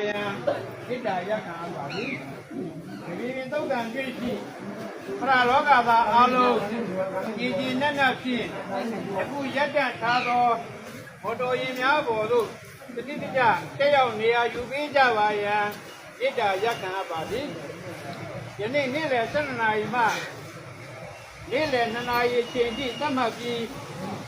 ယံဣဒ္ဓယက္ခာပါတိဒီသုတ်တံပြည့်ရှိပရလောကသာအလုံးကြည်ကြည်နက်နက်ဖြင့်အခုရက်တန့်ထားသောဘောတော်ရင်များပေါ်သို့တတိတကြတက်ရောက်နေရာယူပေးကြပါယံဣဒ္ဓယက္ခာပါတိယနေ့နေ့လယ်12နာရီမှနေ့လယ်2နာရီအချိန်ထိသတ်မှတ်ပြီး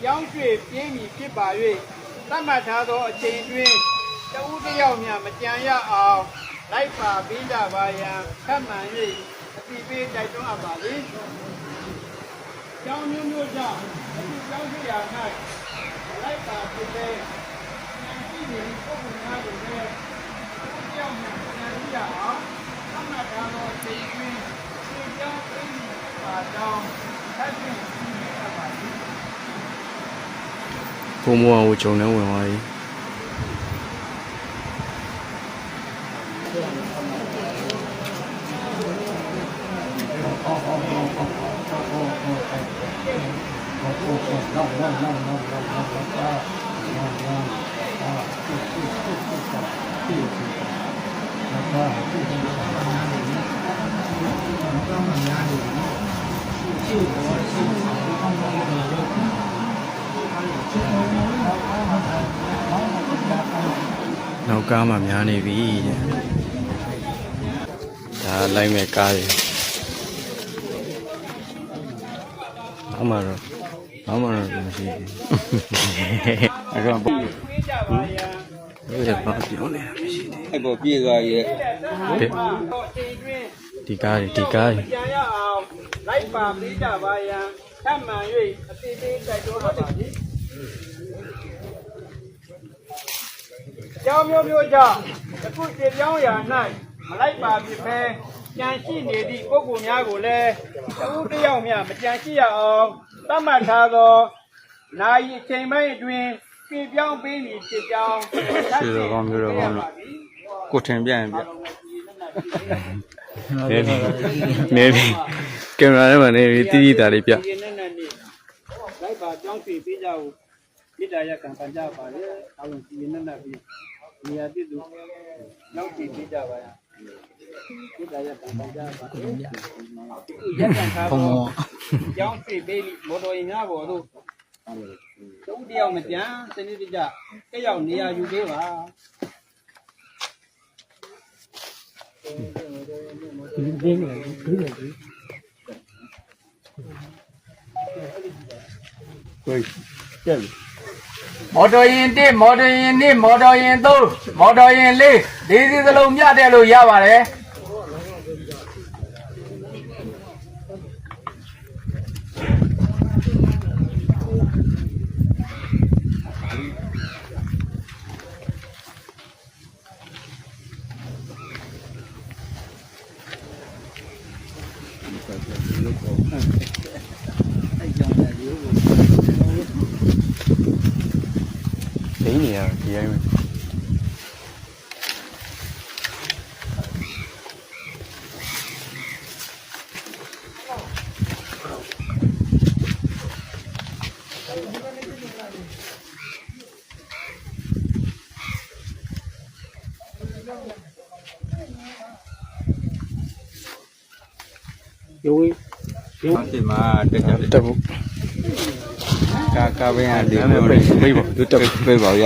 ကြောင်းရွှေ့ပြင်းပြီးဖြစ်ပါ၍သတ်မှတ်ထားသောအချိန်တွင်တဦးတစ်ယောက်များမကြံရအောင်လိုက်ပါပေးကြပါရန်ခက်မှန်၍အတိပေးတိုက်တွန်းအပ်ပါသည်။ကြောင်းမျိုးမျိုးကြောင့်အခုကြောင်းရှိရာ၌လိုက်ပါဖြစ်တဲ့ဉာဏ်ရှိနေပုဂ္ဂိုလ်များကိုလည်းတစ်ယောက်များကြံရအောင်သတ်မှတ်ထားသောအချိန်တွင်ဒီကြောင်းပြင်းပြီးပါကြောင်းခက်မှန်ပေးအပ်ပါသည်ဘုံမောကိုဂျုံနဲ့ဝင်သွားပြီနောက်ကားမှများနေပြီဒါလိုက်မဲ့ကားတွေဘာမှတော့မရှိဘူးအဲ့တော့ဘာပြောလဲမရှိသေးအဲ့ပေါ်ပြေးသွားရဲ့ဒီကားတွေကြံရအောင်လိုက်ပါပေးကြပါရန်ခက်မှန်၍အတိပေးတိုက်တွန်းပါသည်ကြောင်းမျိုးမျိုးကြောင့်အခုတည်ပြောင်းရာ၌မလိုက်ပါဖြစ်ပဲကြံရှိနေသည့်ပုဂ္ဂိုလ်များကိုလည်းတဦးတစ်ယောက်များမကြံရှိရအောင်သတ်မှတ်ထားသောနာယီအချိန်ပိုင်းအတွင်းပြပြောင်းပေးမည်ဖြစ်ကြောင်းရှိတော့ကောင်းမျိုးတော့ကောင်းတော့ကိုထင်ပြန်ပြနေပြီကင်မရာထဲမှာနေပြီတီးတီးတာလေးပြလိုက်ပါကြောင်းပေးကြဦးဣဒ္ဓယကံပန်ကြပါလေအလုံးစီနေနေပြီးနေရာတိတူနောက်ကြည့်ပေးကြပါရဣဒ္ဓယကံပန်ကြပါလေရက်ကန်ထားတော့ကြောင်းပေးမော်တော်ရင်များပေါ်တို့တုံးတယောက်မကြံစနစ်တကျတက်ရောက်နေရာယူပေးပါမော်တော်ရင်1မော်တော်ရင်2မော်တော်ရင်3မော်တော်ရင်4ဒီစီစလုံးမြတဲ့လို့ရပါတယ်ဒီနေရာဒီအိမ်ဒီမှာတက်ဘူးကားပဲဒီမေးပါသူတက်ပြေးပါရ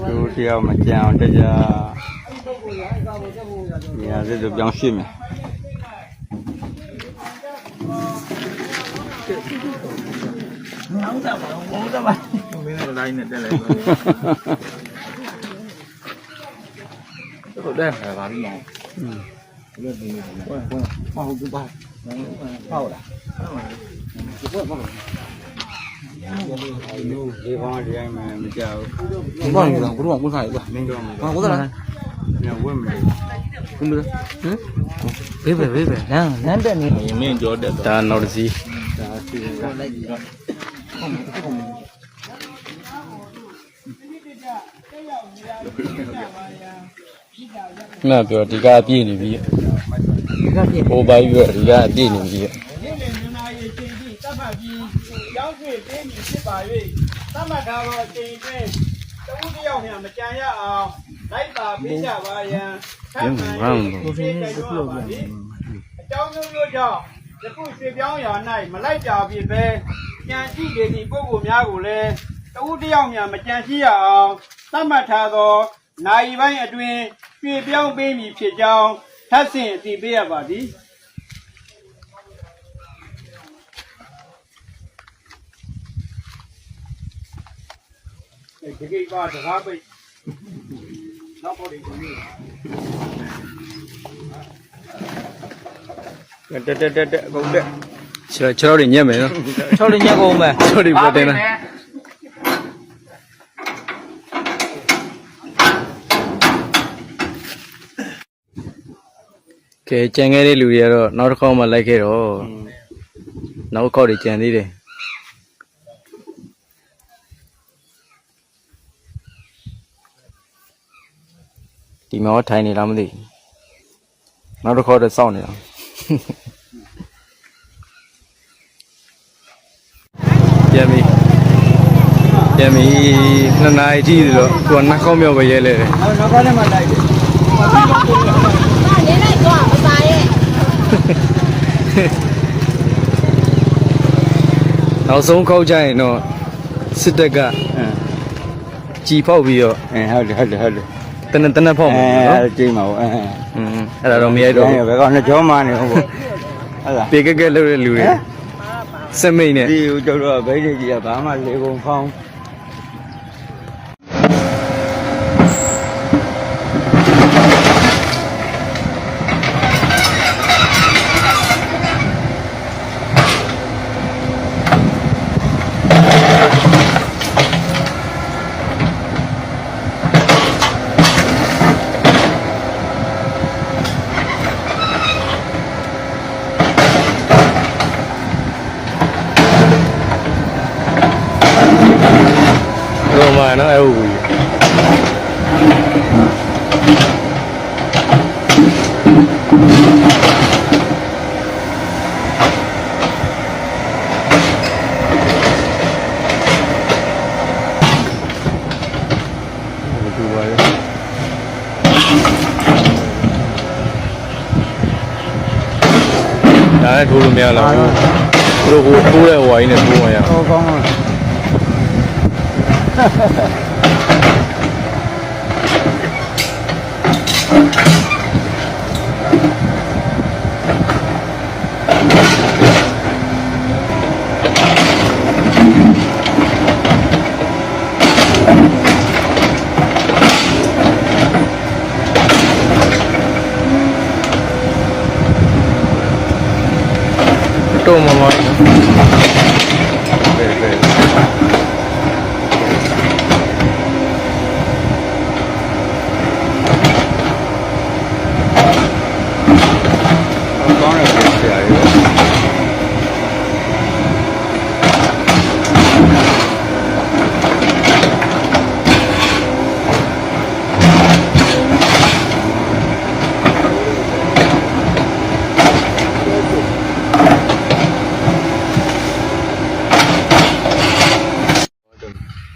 လူတယောက်မကြံအောင်တက်ကြနေရာစစ်ပြောင်းရှင်းမယ်ဘုံသမားမင်းတို့တိုင်းနဲ့တက်လိုက်ဟုတ်တယ်ပါပြီနော်လို့ဒီဘာဟုတ်ပါဟုတ်လားဒီဘောဘာဒီဘောဒီတိုင်းမှာမကြောက်ဘူးဘာလဲဘုရားကိုစားရပါမင်းတို့မှာဘာကိုစားလဲညဝဲမလို့ဘယ်လိုဘေးပဲလမ်းတက်နေမင်းကြောတက်ဒါနောက်တစ်စီးဒါစီလိုက်ပြီးတော့နာပြောဒီကအပြည့်နေပြီဟိုပါပြီးတော့ဒီကအပြည့်နေပြီနေ့လယ်2နာရီအချိန်ထိတပ်မှတ်ပြီးကြောင်းရွှေ့ပေးမည်ဖြစ်ပါ၍ သတ်မှတ်ထားသောအချိန်အတွင်းတဦးတစ်ယောက်များမကြံရအောင်လိုက်ပါပေးကြပါရန်ထပ်မံရေးတိုက်တွန်းပါသည်အကြောင်းမျိုးမျိုးကြောင့်ယခုရွှေပြောင်းရာ၌မလိုက်ကြဖြစ်ပဲကြံရှိနေသည့်ပုဂ္ဂိုလ်များကိုလည်းတဦးတစ်ယောက်များမကြံရှိရအောင်သတ်မှတ်ထားသောနိုင်ပိုင်းအတွင်းရွှေပြောင်းပေးမည်ဖြစ်ကြောင်းထပ်ဆင့်အသိပေးရပါသည်ဒီကိစ္စကတကားပိတ်နောက်ပေါ်ဒီကိုတက်ကုန်တက်ခြေတော်တွေညက်မယ်နော်ခြေတော်တွေညက်ကုန်မယ်ခြေတော်တွေပေါ်တင်လာကဲကြံခဲ့တဲ့လူတွေကတော့နောက်တစ်ခေါက်မှလိုက်ခဲ့တော့နောက်ခေါက်တွေကြံသေးတယ်ဒီမှာထိုင်နေလားမသိနောက်တစ်ခေါက်တော့စောင့်နေတာပြန်ပြီ2 နာရီကြည့်လို့သူကနှာခေါင်းမြောက်ပဲရဲလဲတယ်နောက်ခေါက်ထဲမှာလိုက်တယ်နေလိုက်တော့မပါရဲ့နောက်ဆုံးခေါက်ကြရင်တော့စစ်တပ်ကကြည်ဖောက်ပြီးတော့ဟုတ်တယ်တနက်ဖောက်မှာနော်ကြိမ်းပါဦးအဲ့ဒါတော့မရိုက်တော့ဘယ်ကောင်နှစ်ကြောမှနေဟုတ်ပေါ့ဟုတ်လားပေကက်လို့တဲ့လူတွေစက်မိတ်နဲ့ဒီတို့တော့ဘိတ်ကြီးကဘာမှလေကုန်ဖောင်းနော်အဲ့ဟုတ်ဘူးဒါနဲ့ထိုးလို့မရတော့ဘူးတို့ကိုထိုးတဲ့ဟိုအင်းနဲ့ထိုးမှရအောင်ကောင်းပါတော့မမပဲ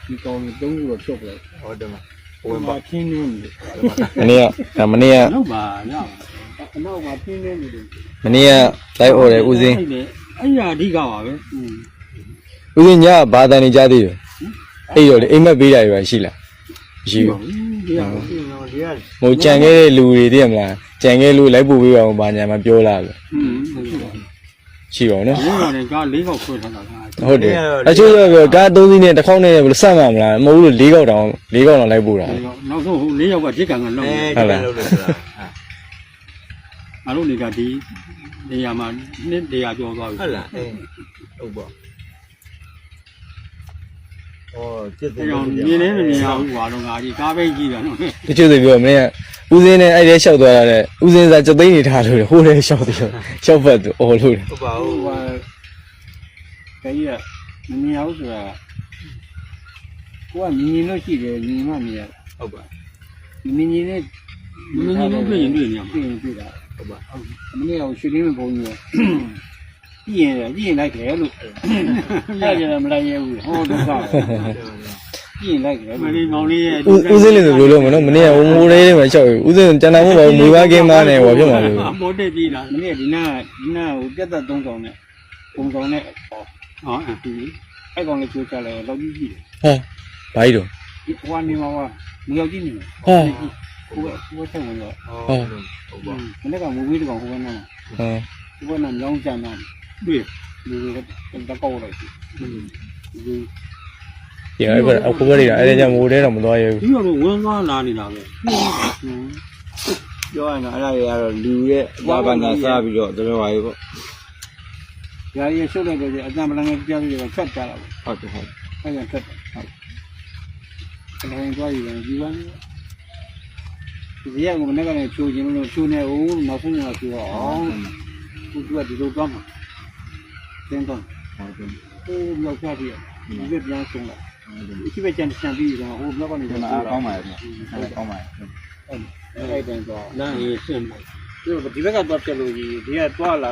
ဒီကောင်ကြီး3ခုတော့ဖြုတ်လိုက်ဟုတ်တယ်မှာဝင်ပါခင်းနေတယ်မနေ့ကနောက်ပါရပါအနောက်မှာခင်းနေတယ်မနေ့ကလိုက်អော်တယ်ဦးစင်းအဲ့ဒါအဓိကပါပဲဦးစင်းညဘာတန်နေကြသေးတယ်အဲ့တော့လေအိမ်မက်ပေးတာရွာရှိလားမရှိဘူးဟိုကြံခဲ့တဲ့လူတွေသိရမလားကြံခဲ့လို့လိုက်ပို့ပေးပါအောင်ဘာညာမပြောလားလို့ရှိပါဦးနော်ဒီကောင်က4ခေါက်ခွဲထားတာဟုတ်တယ်အချို့ကကား3စီးနဲ့တစ်ခေါက်နဲ့ဘယ်လိုဆက်မှာမလားမဟုတ်လို့4ခေါက်တောင်လိုက်ပို့တာနောက်ဆုံးဟို4ယောက်ကတစ်ကန်ကလောက်ဟုတ်လားလို့ဆိုတာအားလုံးတွေကဒီနေရာမှာနှစ်တရာကျော်သွားပြီဟုတ်လားဟုတ်ပါကျစ်တယ်မြင်နေမမြင်ရဘူးကွာတော့ငါကြီးကားပိတ်ကြည့်တာနော်တချို့ဆိုပြောမင်းကဦးစင်းနဲ့အဲ့ဒီလျှောက်သွားတာတဲ့ဦးစင်းစားစသိန်းနေထားလို့ဟိုထဲလျှောက်သေးတယ်လျှောက်ဖက်သူအော်လို့ဟုတ်ပါဘူးခကြီးကမမြင်ရဘူးဆိုတာကိုကမြင်လို့ရှိတယ်မြင်မှမြင်ရဟုတ်ပါမြင်နဲ့တွေ့ရင်တွေ့နေမှာတွေ့တာဟုတ်ပါမနေ့ကရွှေလင်းမပုံကြီး ကြည့်ရင်လိုက်တယ်လို့လိုက်ရတယ်မလိုက်ရဘူးဟောဒုက္ခကြည့်ရင်လိုက်တယ်မလေးမောင်လေးရဲ့ ဦးစင်းလေးဆိုလို့လို့မနော်မနေ့ကဝမိုးလေးတွေမှာရှောက်ဦးစင်းကျန်တာမဟုတ်ပါဘူးမွေးပါကင်းသားနဲ့ဟောဖြစ်မှာလို့ မော်တက်ကြီးလားမနေ့ဒီနာဟိုပြတ်သက်3ဆောင်နဲ့ပုံဆောင်နဲ့ဟောအဲ့ကောင်လေးချိုးချလိုက်တော့လောက်ကြီးဟတယ်ောဘာကြီးတော့ ဒီဟိုကနေမှာမရောက်ကြည့်နေ ဟော ဟိုဆက်ဝင်တော့ ဟော မနေ့ကမူဝေးတကောင်ဟိုကနာ ဟော ဟိုကနာမြောင်းကြမ်းတာတွေ့လူတွေတကောက်လိုက်ဒီ ဒီအဲ့ဘာအခုဘယ်ရအဲ့ဒါကြောင့်မိုးတဲတော့မသွားရဘူး ဒီကတော့ဝန်းသွားလာနေတာပဲပြောရရင်တော့အဲ့ဒါတွေကတော့လူရဲ့ဘာဘာနာစားပြီးတော့တော်တော်ပါရေပေါ့ညာရီရှုပ်လိုက်တော့အတန်ပလန်ကကြားပြီးတော့ဖတ်ကြတာပေါ့ဟုတ်အဲ့ဒါဖတ်ဟုတ်ဘယ်လိုသွားရလဲဒီวันဒီရက်ကိုမနေ့ကလည်းချိုးခြင်းလို့ချိုးနေဦးနောက်ဆုံးကချိုးအောင်သူကဒီလိုသွားမှာတင်းတော့ဟုတ်တယ်ဟိုလောက်ချပြီးဒီကပြန်ဆုံးလာဒီပဲချန်ပြီးတော့ဟိုဘက်ကနေတော့အားကောင်းပါရဲ့ကောင်းပါရဲ့အဲ့တိုင်းတော့လမ်းရေးရှင်းမယ်ဒီဘက်ကတော့ပြလို့ဒီကတွားလာ